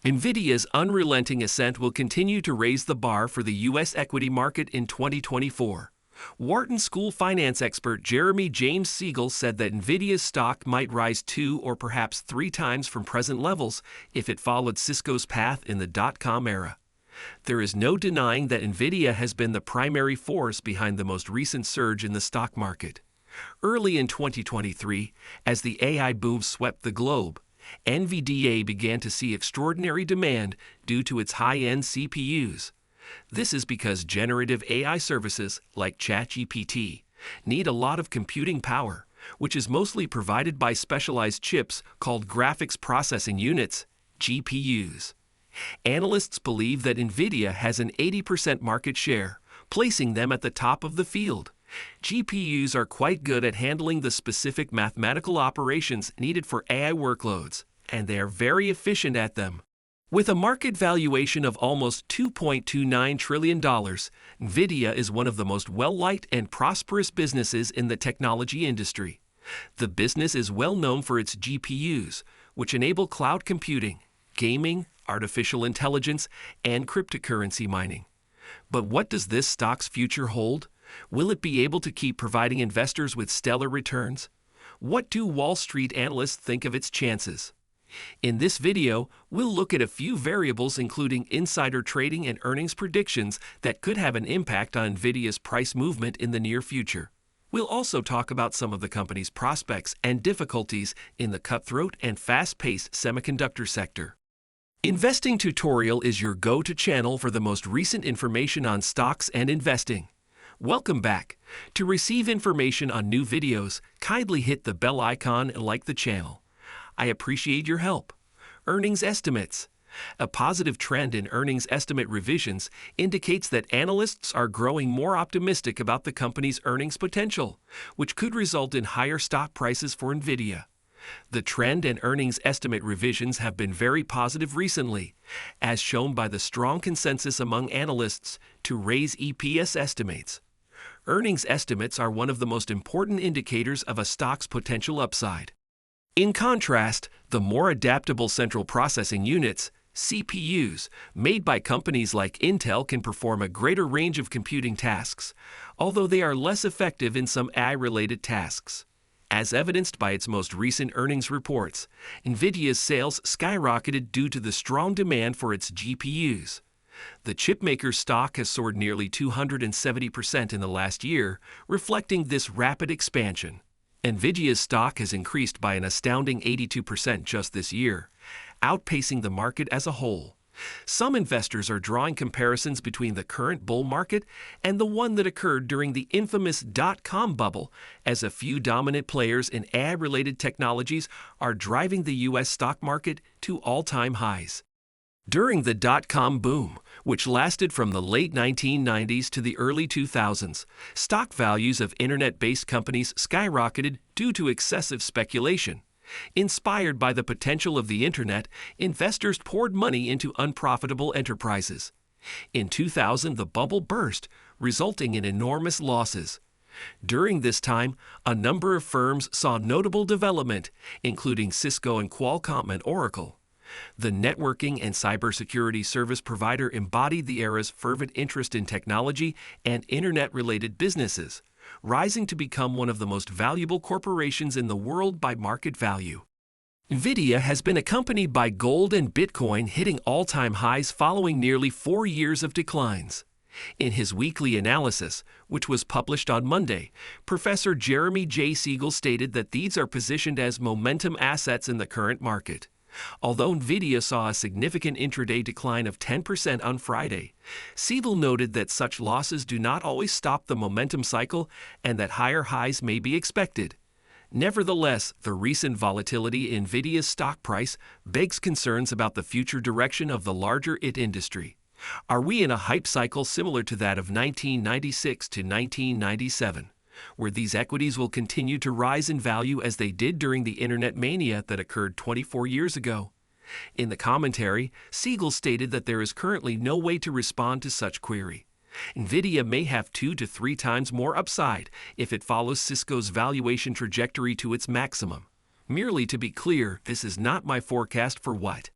Nvidia's unrelenting ascent will continue to raise the bar for the U.S. equity market in 2024. Wharton School finance expert Jeremy Siegel said that Nvidia's stock might rise 2 or perhaps 3 times from present levels if it followed Cisco's path in the dot-com era. There is no denying that Nvidia has been the primary force behind the most recent surge in the stock market. Early in 2023, as the AI boom swept the globe, NVDA began to see extraordinary demand due to its high-end CPUs. This is because generative AI services, like ChatGPT, need a lot of computing power, which is mostly provided by specialized chips called graphics processing units, GPUs. Analysts believe that Nvidia has an 80% market share, placing them at the top of the field. GPUs are quite good at handling the specific mathematical operations needed for AI workloads, and they are very efficient at them. With a market valuation of almost $2.29 trillion, Nvidia is one of the most well-liked and prosperous businesses in the technology industry. The business is well known for its GPUs, which enable cloud computing, gaming, artificial intelligence, and cryptocurrency mining. But what does this stock's future hold? Will it be able to keep providing investors with stellar returns? What do Wall Street analysts think of its chances? In this video, we'll look at a few variables including insider trading and earnings predictions that could have an impact on Nvidia's price movement in the near future. We'll also talk about some of the company's prospects and difficulties in the cutthroat and fast-paced semiconductor sector. Investing Tutorial is your go-to channel for the most recent information on stocks and investing. Welcome back. To receive information on new videos, kindly hit the bell icon and like the channel. I appreciate your help. Earnings estimates. A positive trend in earnings estimate revisions indicates that analysts are growing more optimistic about the company's earnings potential, which could result in higher stock prices for Nvidia. The trend in earnings estimate revisions have been very positive recently, as shown by the strong consensus among analysts to raise EPS estimates. Earnings estimates are one of the most important indicators of a stock's potential upside. In contrast, the more adaptable central processing units, CPUs, made by companies like Intel can perform a greater range of computing tasks, although they are less effective in some AI-related tasks. As evidenced by its most recent earnings reports, Nvidia's sales skyrocketed due to the strong demand for its GPUs. The chipmaker's stock has soared nearly 270% in the last year, reflecting this rapid expansion. Nvidia's stock has increased by an astounding 82% just this year, outpacing the market as a whole. Some investors are drawing comparisons between the current bull market and the one that occurred during the infamous dot-com bubble, as a few dominant players in AI-related technologies are driving the U.S. stock market to all-time highs. During the dot-com boom, which lasted from the late 1990s to the early 2000s, stock values of internet-based companies skyrocketed due to excessive speculation. Inspired by the potential of the internet, investors poured money into unprofitable enterprises. In 2000, the bubble burst, resulting in enormous losses. During this time, a number of firms saw notable development, including Cisco and Qualcomm and Oracle. The networking and cybersecurity service provider embodied the era's fervent interest in technology and internet-related businesses, rising to become one of the most valuable corporations in the world by market value. Nvidia has been accompanied by gold and Bitcoin hitting all-time highs following nearly 4 years of declines. In his weekly analysis, which was published on Monday, Professor Jeremy Siegel stated that these are positioned as momentum assets in the current market. Although Nvidia saw a significant intraday decline of 10% on Friday, Siegel noted that such losses do not always stop the momentum cycle and that higher highs may be expected. Nevertheless, the recent volatility in Nvidia's stock price begs concerns about the future direction of the larger IT industry. Are we in a hype cycle similar to that of 1996 to 1997? Where these equities will continue to rise in value as they did during the internet mania that occurred 24 years ago? In the commentary, Siegel stated that there is currently no way to respond to such query. Nvidia may have 2 to 3 times more upside if it follows Cisco's valuation trajectory to its maximum. Merely to be clear, this is not my forecast for what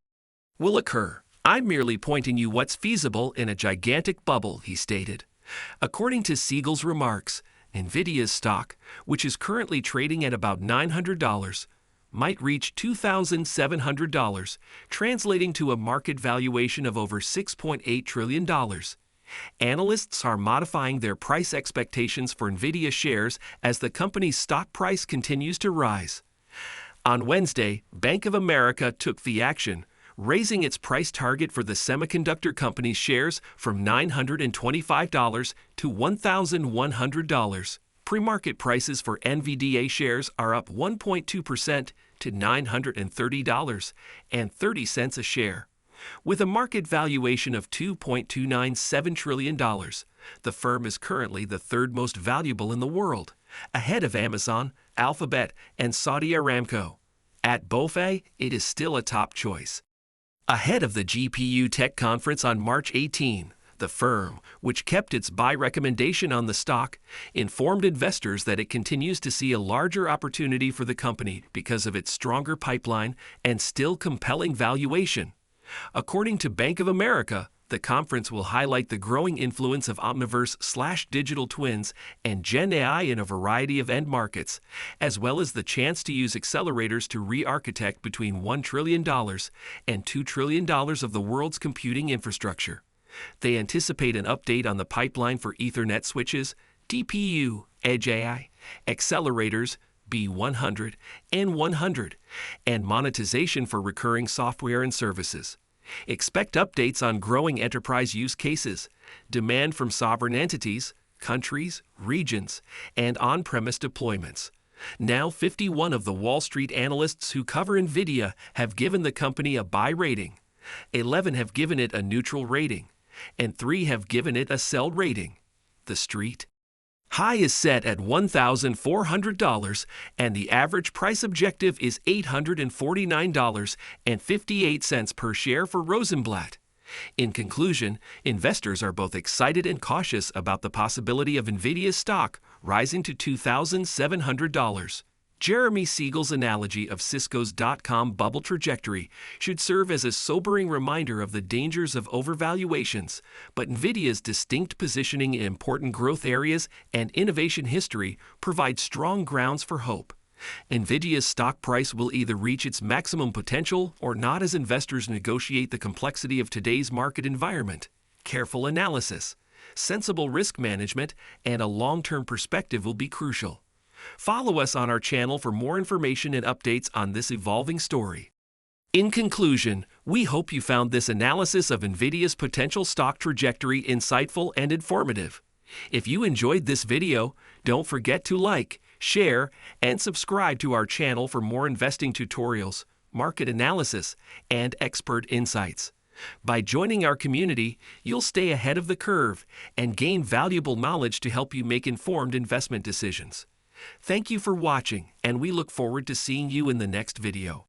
will occur. I'm merely pointing you what's feasible in a gigantic bubble, he stated. According to Siegel's remarks, Nvidia's stock, which is currently trading at about $900, might reach $2,700, translating to a market valuation of over $6.8 trillion. Analysts are modifying their price expectations for Nvidia shares as the company's stock price continues to rise. On Wednesday, Bank of America took the action, raising its price target for the semiconductor company's shares from $925 to $1,100. Pre-market prices for NVDA shares are up 1.2% to $930.30 a share. With a market valuation of $2.297 trillion, the firm is currently the third most valuable in the world, ahead of Amazon, Alphabet, and Saudi Aramco. At BofA, it is still a top choice. Ahead of the GPU Tech Conference on March 18, the firm, which kept its buy recommendation on the stock, informed investors that it continues to see a larger opportunity for the company because of its stronger pipeline and still compelling valuation. According to Bank of America, the conference will highlight the growing influence of Omniverse/digital twins and Gen AI in a variety of end markets, as well as the chance to use accelerators to re-architect between $1 trillion and $2 trillion of the world's computing infrastructure. They anticipate an update on the pipeline for Ethernet switches, DPU, Edge AI, accelerators, B100 and 100, and monetization for recurring software and services. Expect updates on growing enterprise use cases, demand from sovereign entities, countries, regions, and on-premise deployments. Now 51 of the Wall Street analysts who cover Nvidia have given the company a buy rating, 11 have given it a neutral rating, and 3 have given it a sell rating. The Street high is set at $1,400, and the average price objective is $849.58 per share for Rosenblatt. In conclusion, investors are both excited and cautious about the possibility of Nvidia's stock rising to $2,700. Jeremy Siegel's analogy of Cisco's dot-com bubble trajectory should serve as a sobering reminder of the dangers of overvaluations, but Nvidia's distinct positioning in important growth areas and innovation history provide strong grounds for hope. Nvidia's stock price will either reach its maximum potential or not as investors negotiate the complexity of today's market environment. Careful analysis, sensible risk management, and a long-term perspective will be crucial. Follow us on our channel for more information and updates on this evolving story. In conclusion, we hope you found this analysis of Nvidia's potential stock trajectory insightful and informative. If you enjoyed this video, don't forget to like, share, and subscribe to our channel for more investing tutorials, market analysis, and expert insights. By joining our community, you'll stay ahead of the curve and gain valuable knowledge to help you make informed investment decisions. Thank you for watching, and we look forward to seeing you in the next video.